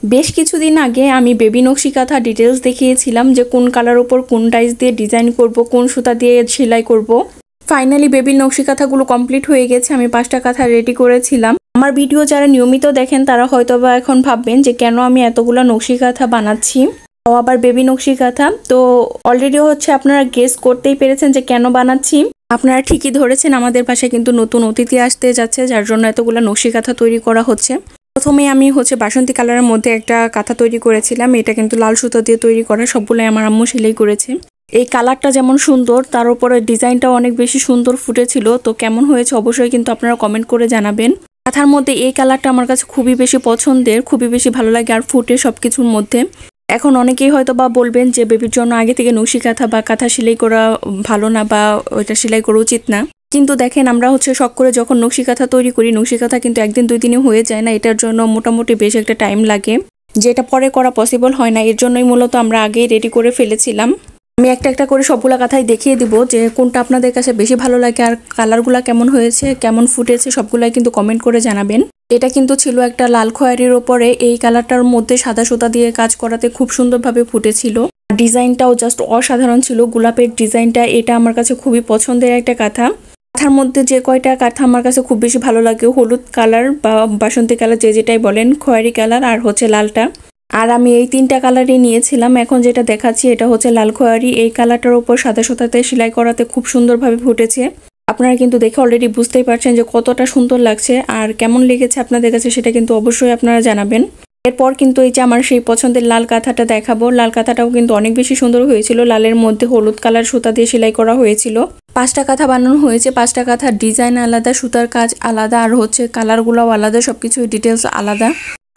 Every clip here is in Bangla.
বেশ কিছুদিন আগে আমি বেবি নকশি কাঁথা ডিটেলস দেখিয়েছিলাম যে কোন কালার উপর কোন ডাইস দিয়ে ডিজাইন করব, কোন সুতা দিয়ে সেলাই করব। ফাইনালি বেবির নকশি কাঁথাগুলো কমপ্লিট হয়ে গেছে। আমি 5টা কাঁথা রেডি করেছিলাম। আমার ভিডিও যারা নিয়মিত দেখেন তারা হয়তোবা এখন ভাববেন যে কেন আমি এতগুলো নকশি কাঁথা বানাচ্ছি, আবার বেবি নকশি কাঁথা। তো অলরেডি আপনারা গেস করতেই পেরেছেন যে কেন বানাচ্ছি। আপনারা ঠিকই ধরেছেন, আমাদের পাশে কিন্তু নতুন অতিথি আসতে যাচ্ছে, যার জন্য এতগুলো নকশি কাঁথা তৈরি করা হচ্ছে। প্রথমে আমি বাসন্তী কালারের মধ্যে একটা কাঁথা তৈরি করেছিলাম। এটা কিন্তু লাল সুতো দিয়ে তৈরি করা, সবগুলোই আমার আম্মু সেলাই করেছে। এই কালারটা যেমন সুন্দর, তার উপরে ডিজাইনটাও অনেক বেশি সুন্দর ফুটেছিল। তো কেমন হয়েছে অবশ্যই কিন্তু আপনারা কমেন্ট করে জানাবেন। কাঁথার মধ্যে এই কালারটা আমার কাছে খুবই বেশি পছন্দের, খুবই বেশি ভালো লাগে আর ফুটে সবকিছুর মধ্যে। এখন অনেকেই হয়তো বা বলবেন যে বেবির জন্য আগে থেকে নকশি কাঁথা বা কাঁথা সেলাই করা ভালো না, বা ওইটা সেলাই করা উচিত না। কিন্তু দেখেন, আমরা শখ করে যখন নকশি কাঁথা তৈরি করি, নকশি কাঁথা কিন্তু একদিন 2 দিনে হয়ে যায় না। এটার জন্য মোটামুটি বেশ একটা টাইম লাগে, যেটা পরে করা পসিবল হয় না। এর জন্যই মূলত আমরা আগেই রেডি করে ফেলেছিলাম। আমি একটা একটা করে সবগুলা কাঁথাই দেখিয়ে দিব যে কোনটা আপনাদের কাছে বেশি ভালো লাগে আর কালারগুলা কেমন হয়েছে, কেমন ফুটেছে, সবগুলাই কিন্তু কমেন্ট করে জানাবেন। এটা কিন্তু ছিল একটা লাল খয়েরির ওপরে এই কালারটার মধ্যে সাদা সুতা দিয়ে কাজ করাতে খুব সুন্দরভাবে ফুটেছিল। ডিজাইনটাও জাস্ট অসাধারণ ছিল। গোলাপের ডিজাইনটা, এটা আমার কাছে খুবই পছন্দের একটা কাঁথা। কাঁথার মধ্যে যে কয়টা কাঁথা আমার কাছে খুব বেশি ভালো লাগে, হলুদ কালার বা বাসন্তী কালার যে যেটাই বলেন, খয়েরি কালার আর লালটা। আর আমি এই 3টা কালারই নিয়েছিলাম। এখন যেটা দেখাচ্ছি এটা লাল খয়েরি। এই কালারটার উপর সাদা সুতাতে সেলাই করাতে খুব সুন্দরভাবে ফুটেছে। আপনারা কিন্তু দেখে অলরেডি বুঝতেই পারছেন যে কতটা সুন্দর লাগছে, আর কেমন লেগেছে আপনাদের কাছে সেটা কিন্তু অবশ্যই আপনারা জানাবেন। এরপর কিন্তু এই যে আমার সেই পছন্দের লাল কাঁথাটা দেখাবো। লাল কাঁথাটাও কিন্তু অনেক বেশি সুন্দর হয়েছিল। লালের মধ্যে হলুদ কালার সুতা দিয়ে সেলাই করা হয়েছিল। 5টা কাঁথা বানানো হয়েছে। 5টা কাঁথার ডিজাইন আলাদা, সুতার কাজ আলাদা, আর কালারগুলোও আলাদা, সবকিছু ডিটেলস আলাদা।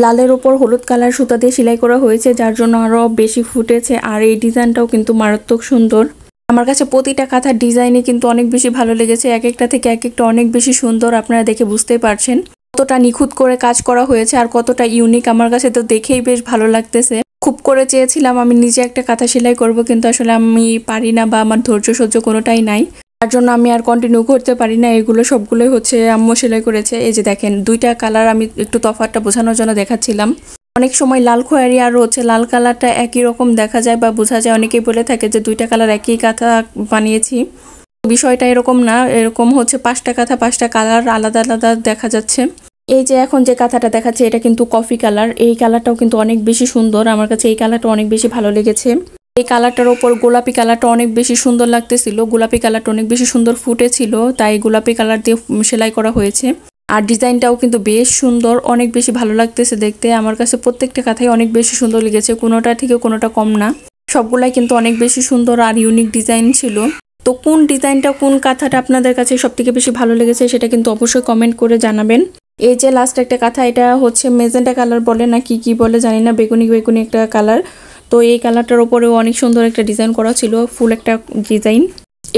লালের ওপর হলুদ কালার সুতা দিয়ে সেলাই করা হয়েছে, যার জন্য আরো বেশি ফুটেছে। আর এই ডিজাইনটাও কিন্তু মারাত্মক সুন্দর। আমার কাছে প্রতিটা কাঁথার ডিজাইনই কিন্তু অনেক বেশি ভালো লেগেছে। এক একটা থেকে এক একটা অনেক বেশি সুন্দর। আপনারা দেখে বুঝতেই পারছেন কতটা নিখুঁত করে কাজ করা হয়েছে আর কতটা ইউনিক। আমার কাছে তো দেখেই বেশ ভালো লাগতেছে। খুব করে চেয়েছিলাম আমি নিজে একটা কাঁথা সেলাই করব, কিন্তু আসলে আমি পারি না, বা আমার ধৈর্য সহ্য কোনোটাই নাই। তার জন্য আমি আর কন্টিনিউ করতে পারি না। এগুলো সবগুলোই আম্মু সেলাই করেছে। এই যে দেখেন, 2টা কালার আমি একটু তফাৎটা বোঝানোর জন্য দেখাচ্ছিলাম। অনেক সময় লাল খয়েরি আর লাল কালারটা একই রকম দেখা যায় বা বোঝা যায়। অনেকেই বলে থাকে যে 2টা কালার একই কাঁথা বানিয়েছি। বিষয়টা এরকম না, এরকম 5টা কাঁথা 5টা কালার আলাদা আলাদা দেখা যাচ্ছে। এই যে এখন যে কাঁথাটা দেখাচ্ছে এটা কিন্তু কফি কালার। এই কালারটাও কিন্তু অনেক বেশি সুন্দর। আমার কাছে এই কালারটা অনেক বেশি ভালো লেগেছে। এই কালারটার ওপর গোলাপি কালারটা অনেক বেশি সুন্দর লাগতেছিল। গোলাপি কালারটা অনেক বেশি সুন্দর ফুটেছিল, তাই গোলাপি কালার দিয়ে সেলাই করা হয়েছে। আর ডিজাইনটাও কিন্তু বেশ সুন্দর, অনেক বেশি ভালো লাগতেছে দেখতে। আমার কাছে প্রত্যেকটা কাঁথাই অনেক বেশি সুন্দর লেগেছে, কোনোটা থেকে কোনোটা কম না। সবগুলাই কিন্তু অনেক বেশি সুন্দর আর ইউনিক ডিজাইন ছিল। তো কোন ডিজাইনটা, কোন কাঁথাটা আপনাদের কাছে সবথেকে বেশি ভালো লেগেছে সেটা কিন্তু অবশ্যই কমেন্ট করে জানাবেন। এই যে লাস্ট একটা কাঁথা, এটা মেজেন্টা কালার বলে না কি বলে জানি না, বেগুনি বেগুনি একটা কালার। তো এই কালারটার উপরেও অনেক সুন্দর একটা ডিজাইন করা ছিল, ফুল একটা ডিজাইন।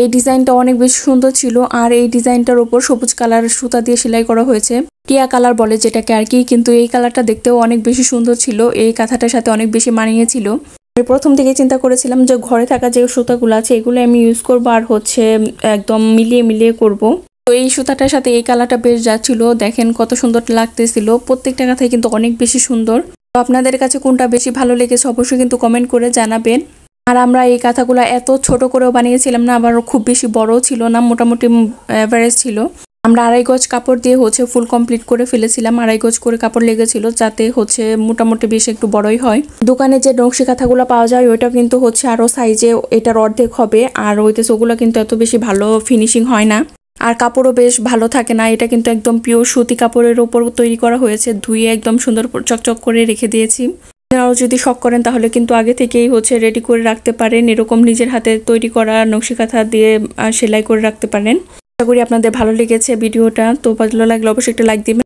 এই ডিজাইনটা অনেক বেশি সুন্দর ছিল। আর এই ডিজাইনটার উপর সবুজ কালার সুতা দিয়ে সেলাই করা হয়েছে, টিয়া কালার বলে যেটাকে আর কি। কিন্তু এই কালারটা দেখতেও অনেক বেশি সুন্দর ছিল, এই কাঁথাটার সাথে অনেক বেশি মানিয়েছিল। আমি প্রথম থেকে চিন্তা করেছিলাম যে ঘরে থাকা যে সুতাগুলো আছে এগুলো আমি ইউজ করবো, আর একদম মিলিয়ে মিলিয়ে করব। তো এই সুতাটার সাথে এই কালারটা বেশ যাচ্ছিল। দেখেন কত সুন্দর লাগতেছিল। প্রত্যেকটা কাঁথাই কিন্তু অনেক বেশি সুন্দর। তো আপনাদের কাছে কোনটা বেশি ভালো লেগেছে অবশ্যই কিন্তু কমেন্ট করে জানাবেন। আর আমরা এই কাঁথাগুলো এত ছোট করেও বানিয়েছিলাম না, আবার খুব বেশি বড়ও ছিল না, মোটামুটি অ্যাভারেজ ছিল। আমরা 2.5 গজ কাপড় দিয়ে ফুল কমপ্লিট করে ফেলেছিলাম। 2.5 গজ করে কাপড় লেগেছিল, যাতে মোটামুটি বেশ একটু বড়ই হয়। দোকানে যে নকশি কাঁথাগুলো পাওয়া যায় ওইটা কিন্তু আরো সাইজে এটার অর্ধেক হবে। আর ওগুলো কিন্তু এত বেশি ভালো ফিনিশিং হয় না, আর কাপড়ও বেশ ভালো থাকে না। এটা কিন্তু একদম পিওর সুতি কাপড়ের উপর তৈরি করা হয়েছে। ধুয়ে একদম সুন্দর চকচক করে রেখে দিয়েছি। আপনারাও যদি শখ করেন তাহলে কিন্তু আগে থেকেই রেডি করে রাখতে পারেন। এরকম নিজের হাতে তৈরি করা নকশি কাঁথা দিয়ে সেলাই করে রাখতে পারেন। আশা করি আপনাদের ভালো লেগেছে ভিডিওটা। তো ভালো লাগলে অবশ্যই একটা লাইক দিবেন।